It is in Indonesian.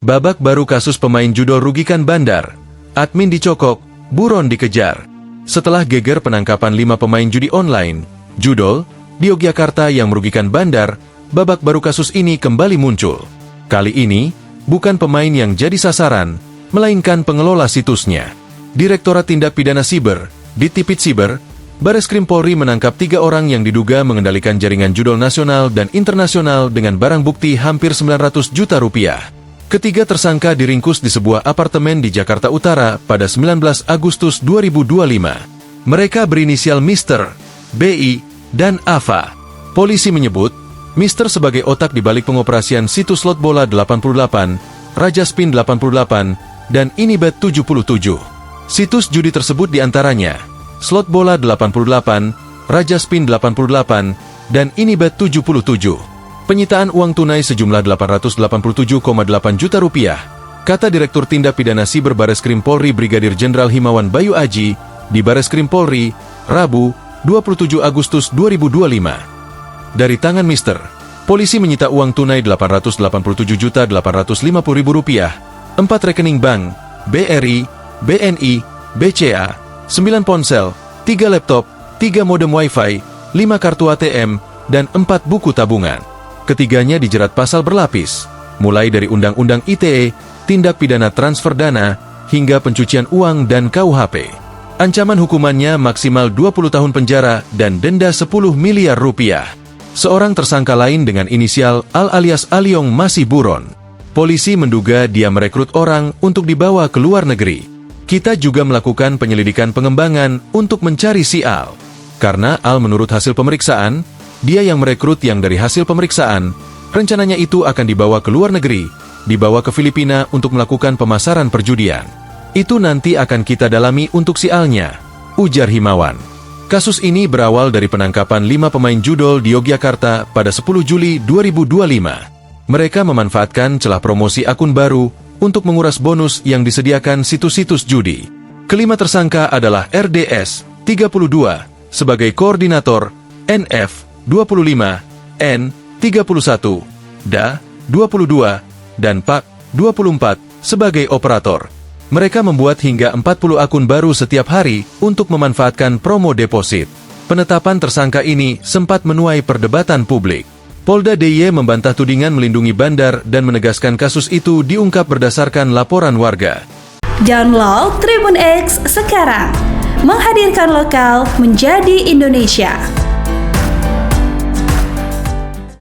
Babak baru kasus pemain judol rugikan bandar. Admin dicokok, buron dikejar. Setelah geger penangkapan 5 pemain judi online, judol, di Yogyakarta yang merugikan bandar, babak baru kasus ini kembali muncul. Kali ini, bukan pemain yang jadi sasaran, melainkan pengelola situsnya. Direktorat Tindak Pidana Siber, Ditipid Siber, Bareskrim Polri menangkap 3 orang yang diduga mengendalikan jaringan judol nasional dan internasional dengan barang bukti hampir 900 juta rupiah. Ketiga tersangka diringkus di sebuah apartemen di Jakarta Utara pada 19 Agustus 2025. Mereka berinisial Mr., BI, dan Ava. Polisi menyebut, Mr. sebagai otak di balik pengoperasian situs slot bola 88, Raja Spin 88, dan Inibet 77. Situs judi tersebut diantaranya, slot bola 88, Raja Spin 88, dan Inibet 77. Penyitaan uang tunai sejumlah 887,8 juta rupiah, kata Direktur Tindak Pidana Siber Bareskrim Polri Brigadir Jenderal Himawan Bayu Aji, di Bareskrim Polri, Rabu, 27 Agustus 2025. Dari tangan Mr., polisi menyita uang tunai 887.850.000 rupiah, 4 rekening bank, BRI, BNI, BCA, 9 ponsel, 3 laptop, 3 modem Wi-Fi, 5 kartu ATM, dan 4 buku tabungan. Ketiganya dijerat pasal berlapis, mulai dari Undang-Undang ITE, Tindak Pidana Transfer Dana, hingga pencucian uang dan KUHP. Ancaman hukumannya maksimal 20 tahun penjara dan denda 10 miliar rupiah. Seorang tersangka lain dengan inisial Al alias Aliong masih buron. Polisi menduga dia merekrut orang untuk dibawa ke luar negeri. Kita juga melakukan penyelidikan pengembangan untuk mencari si Al. Karena Al menurut hasil pemeriksaan, dia yang merekrut yang dari hasil pemeriksaan, rencananya itu akan dibawa ke luar negeri, dibawa ke Filipina untuk melakukan pemasaran perjudian. Itu nanti akan kita dalami untuk si Alnya, ujar Himawan. Kasus ini berawal dari penangkapan 5 pemain judol di Yogyakarta pada 10 Juli 2025. Mereka memanfaatkan celah promosi akun baru untuk menguras bonus yang disediakan situs-situs judi. Kelima tersangka adalah RDS, 32, sebagai koordinator, NF, 25, N, 31, DA, 22, dan PAK, 24, sebagai operator. Mereka membuat hingga 40 akun baru setiap hari untuk memanfaatkan promo deposit. Penetapan tersangka ini sempat menuai perdebatan publik. Polda DIY membantah tudingan melindungi bandar dan menegaskan kasus itu diungkap berdasarkan laporan warga. Download Tribun X sekarang, menghadirkan lokal menjadi Indonesia.